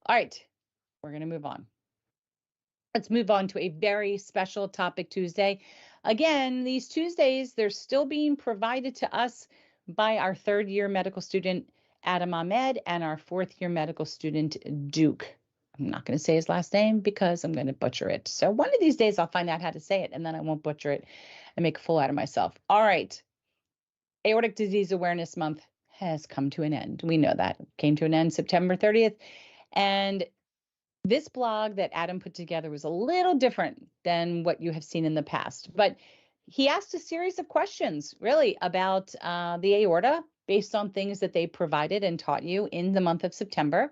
All right, we're going to move on. Let's move on to a very special topic Tuesday. Again, these Tuesdays, they're still being provided to us by our third year medical student, Adam Ahmed, and our fourth year medical student, Duke. I'm not going to say his last name because I'm going to butcher it. So one of these days I'll find out how to say it and then I won't butcher it and make a fool out of myself. All right. Aortic Disease Awareness Month has come to an end. We know that. It came to an end September 30th. And this blog that Adam put together was a little different than what you have seen in the past, but he asked a series of questions really about the aorta based on things that they provided and taught you in the month of September.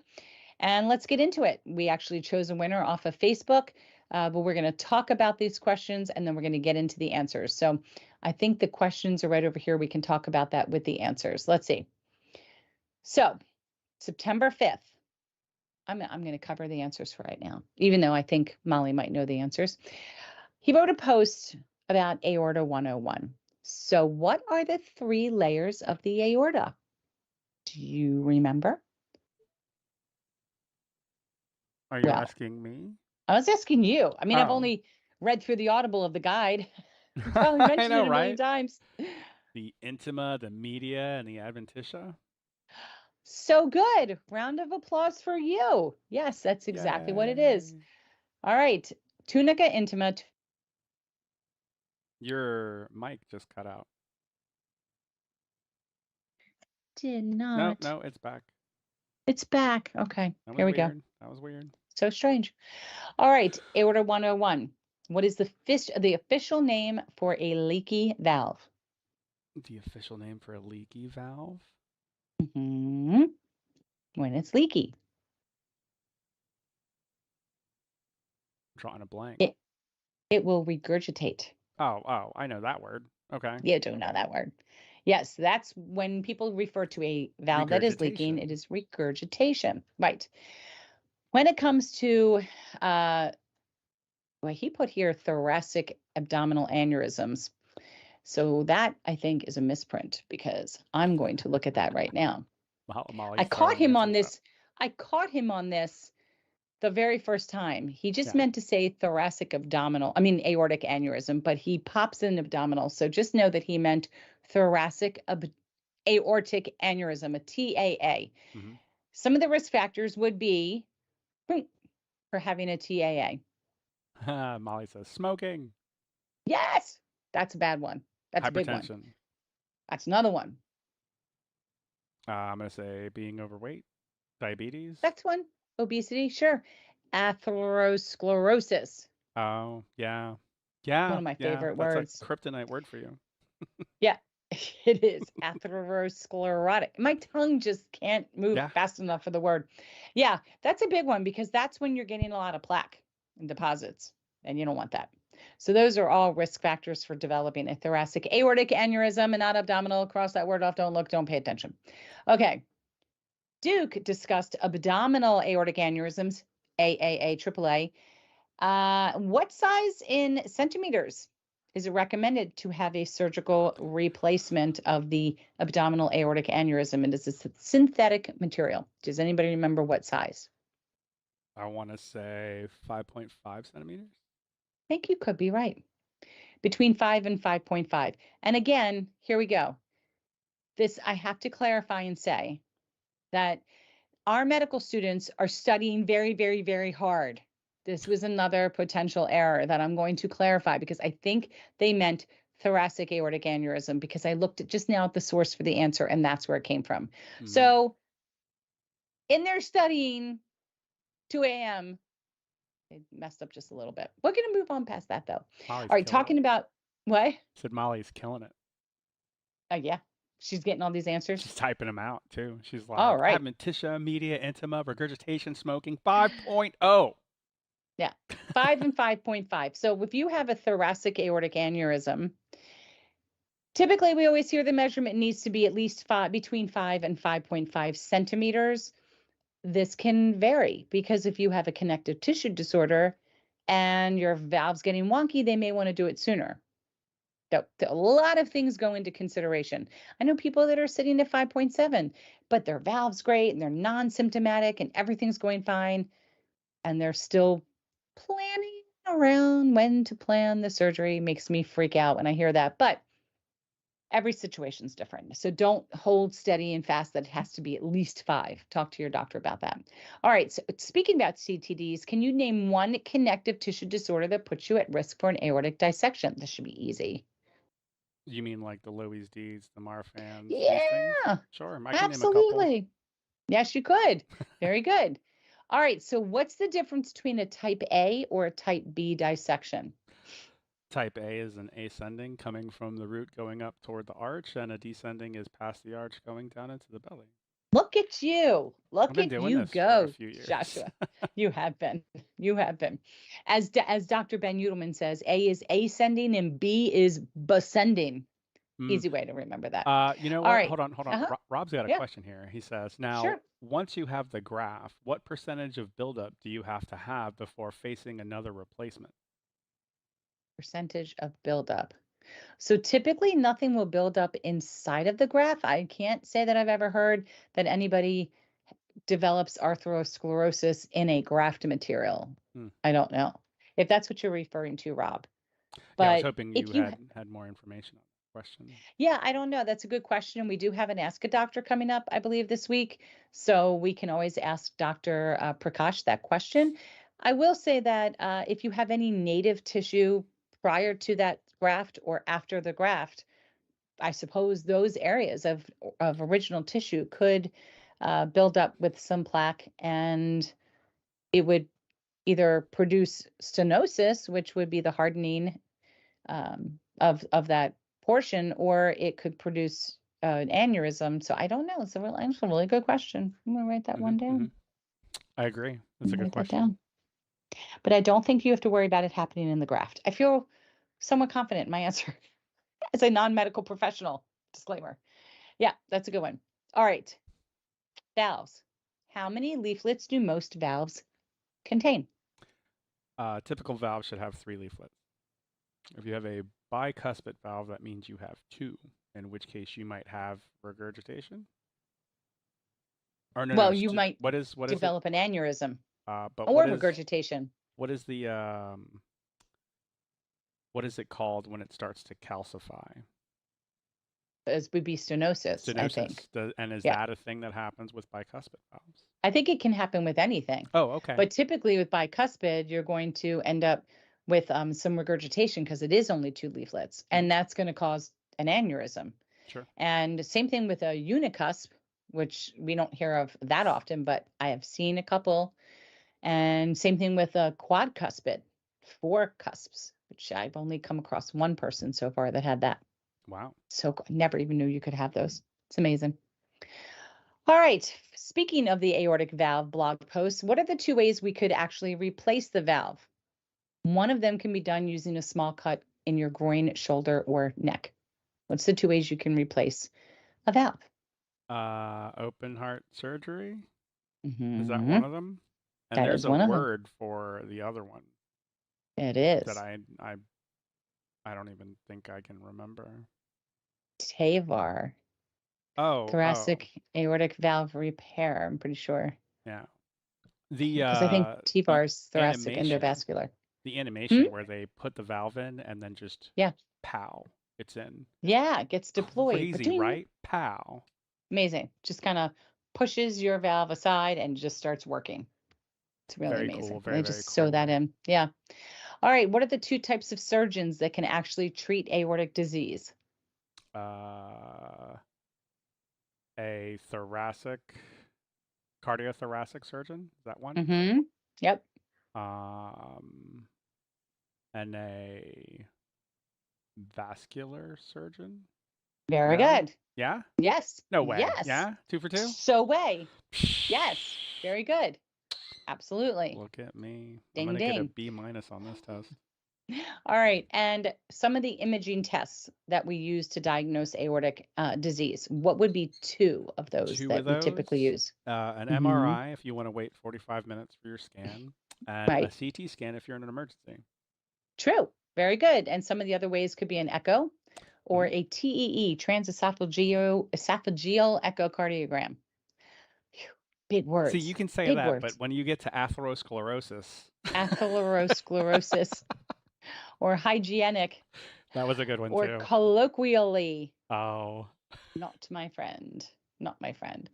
And let's get into it. We actually chose a winner off of Facebook, but we're going to talk about these questions and then we're going to get into the answers. So I think the questions are right over here. We can talk about that with the answers. Let's see. So September 5th. I'm going to cover the answers for right now, even though I think Molly might know the answers. He wrote a post about Aorta 101. So what are the 3 layers of the aorta? Do you remember? Are you Well, asking me? I was asking you. I mean, I've Oh. only read through the Audible of the guide. Probably I mentioned know, it a million right? times. The intima, the media, and the adventitia. So good. Round of applause for you. Yes, that's exactly what it is. Yay. All right. Tunica intima. Your mic just cut out. Did No, not. no, it's back. It's back. Okay. That Here was we go. weird. That was weird. So strange. All right, Aorta 101. What is the official name for a leaky valve? The official name for a leaky valve? Hmm. When it's leaky, Drawing a blank. it it will regurgitate. Oh, I know that word. Okay. You do know that word. Yes, that's when people refer to a valve that is leaking, it Regurgitation. is regurgitation. Right. When it comes to well, he put here thoracic abdominal aneurysms. So that I think is a misprint because I'm going to look at that right now. I Molly's caught throwing him on answers up. this. I caught him on this the very first time. He just Yeah. meant to say thoracic abdominal, I mean aortic aneurysm, but he pops in abdominal. So just know that he meant thoracic aortic aneurysm, a TAA. Hmm. Some of the risk factors would be for having a TAA. Molly says smoking, Yes, that's a bad one. That's a big one. hypertension. That's another one. I'm going to say being overweight, diabetes. That's one. Obesity, sure. Atherosclerosis, Oh, yeah. one Yeah, of my yeah. favorite That's a words. kryptonite word for you. Yeah, it is atherosclerotic. My tongue just can't move Yeah. fast enough for the word. Yeah, that's a big one because that's when you're getting a lot of plaque and deposits, and you don't want that. So those are all risk factors for developing a thoracic aortic aneurysm and not abdominal. Cross that word off. Don't look. Don't pay attention. Okay. Duke discussed abdominal aortic aneurysms, AAA, AAA. What size in centimeters is it recommended to have a surgical replacement of the abdominal aortic aneurysm? And it's a synthetic material. Does anybody remember what size? I want to say 5.5 centimeters. I think you could be right. Between 5 and 5.5. And again, here we go. This I have to clarify and say that our medical students are studying very, very, very hard. This was another potential error that I'm going to clarify because I think they meant thoracic aortic aneurysm because I looked at just now at the source for the answer and that's where it came from. Mm-hmm. So in their studying 2 a.m., they messed up just a little bit. We're going to move on past that though. Molly's All right, killing talking it. about what? Said Molly's killing it. Yeah, she's getting all these answers. She's typing them out too. She's All like right. adventitia, media, intima, regurgitation, smoking 5.0. Yeah, 5 and 5.5. So if you have a thoracic aortic aneurysm, typically we always hear the measurement needs to be at least between 5 and 5.5 centimeters. This can vary because if you have a connective tissue disorder and your valve's getting wonky, they may want to do it sooner. A lot of things go into consideration. I know people that are sitting at 5.7, but their valve's great and they're non-symptomatic and everything's going fine, and they're still planning around when to plan the surgery. Makes me freak out when I hear that. But every situation's different. So don't hold steady and fast that it has to be at least 5. Talk to your doctor about that. All right. So speaking about CTDs, can you name one connective tissue disorder that puts you at risk for an aortic dissection? This should be easy. You mean like the Louis D's, the Marfans, these things? Yeah, Sure, I can name a couple. absolutely. Yes, you could. Very good. All right. So what's the difference between a type A or a type B dissection? Type A is an ascending coming from the root going up toward the arch, and a descending is past the arch going down into the belly. Look at you. I've Look been at doing you this for a go, few years. Joshua. You have been. You have been. As Dr. Ben Udelman says, A is ascending and B is descending. Mm. Easy way to remember that. You know All what? right. Hold on. Uh-huh. Rob's got a Yeah, question here. He says, now, sure. once you have the graft, what percentage of buildup do you have to have before facing another replacement? Percentage of buildup. So typically nothing will build up inside of the graft. I can't say that I've ever heard that anybody develops atherosclerosis in a graft material. Hmm. I don't know if that's what you're referring to, Rob. Yeah, I was But hoping you if you had more information on the question. Yeah, I don't know. That's a good question. We do have an Ask a Doctor coming up, I believe, this week. So we can always ask Dr. Prakash that question. I will say that if you have any native tissue prior to that graft or after the graft, I suppose those areas of original tissue could build up with some plaque, and it would either produce stenosis, which would be the hardening of that portion, or it could produce an aneurysm. So I don't know. It's a really good question. I'm gonna write that one Hmm. down. I agree. I'm That's a gonna good write that question. down. But I don't think you have to worry about it happening in the graft. I feel somewhat confident in my answer as a non-medical professional. Disclaimer. Yeah, that's a good one. All right, valves. How many leaflets do most valves contain? Typical valve should have 3 leaflets. If you have a bicuspid valve, that means you have 2, in which case you might have regurgitation. Or no, Well, you might what is it? develop an aneurysm But or regurgitation. what is the what is it called when it starts to calcify? As would be stenosis, I think. Stenosis. And is Yeah. that a thing that happens with bicuspid valves? I think it can happen with anything, Oh, okay. but typically with bicuspid, you're going to end up with some regurgitation because it is only 2 leaflets, and that's going to cause an aneurysm. Sure. And same thing with a unicusp, which we don't hear of that often, but I have seen a couple. And same thing with a quadcuspid, 4 cusps, which I've only come across one person so far that had that. Wow. So never even knew you could have those. It's amazing. All right. Speaking of the aortic valve blog post, what are the 2 ways we could actually replace the valve? One of them can be done using a small cut in your groin, shoulder, or neck. What's the 2 ways you can replace a valve? Open heart surgery. Is that Hmm. one of them? And That there's is a one of them. word for the other one It that is. I don't even think I can remember. TAVR, Oh, thoracic aortic valve repair. I'm pretty sure. yeah. Because I think The TAVR is thoracic animation, endovascular. the Hmm? animation where they put the valve in and then just Yeah. pow, it's in. Yeah. It gets deployed. Crazy, Ba-ding. right? Pow. Amazing. Just kind of pushes your valve aside and just starts working. It's really Very cool. amazing. Very, They very just sew that cool. in. Yeah. All right. What are the 2 types of surgeons that can actually treat aortic disease? A cardiothoracic surgeon. Is that one? Mm-hmm. Yep. Um, and a vascular surgeon. Very No? good. Yeah? Yes. No way. Yes. Yeah? 2 for 2? So way. Yes. Very good. Absolutely. Look at me. I'm Ding gonna get a ding. B- on this test. All right. And some of the imaging tests that we use to diagnose aortic disease, what would be 2 of those 2 of that we those. typically use? An Hmm. MRI if you want to wait 45 minutes for your scan, and a Right. CT scan if you're in an emergency. True. Very good. And some of the other ways could be an echo or Mhm. a TEE, transesophageal echocardiogram. Phew, big See, you words, can say big that, but words. when you get to atherosclerosis, Atherosclerosis or hygienic that was a good one or too. colloquially, Oh, not my friend. Not my friend.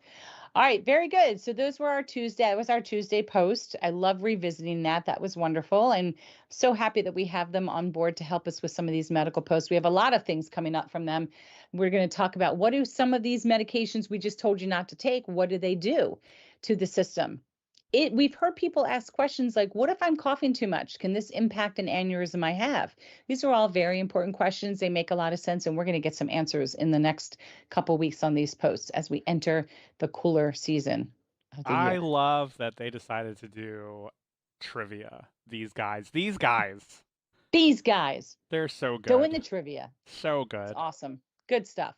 All right, very good. So those were our Tuesday. That was our Tuesday post. I love revisiting that. That was wonderful. And so happy that we have them on board to help us with some of these medical posts. We have a lot of things coming up from them. We're going to talk about what do some of these medications we just told you not to take, what do they do to the system? We've heard people ask questions like, what if I'm coughing too much? Can this impact an aneurysm I have? These are all very important questions. They make a lot of sense, and we're going to get some answers in the next couple weeks on these posts as we enter the cooler season of the I year. love that they decided to do trivia. These guys, These guys they're so go in good. the trivia. So It's good. awesome. Good stuff.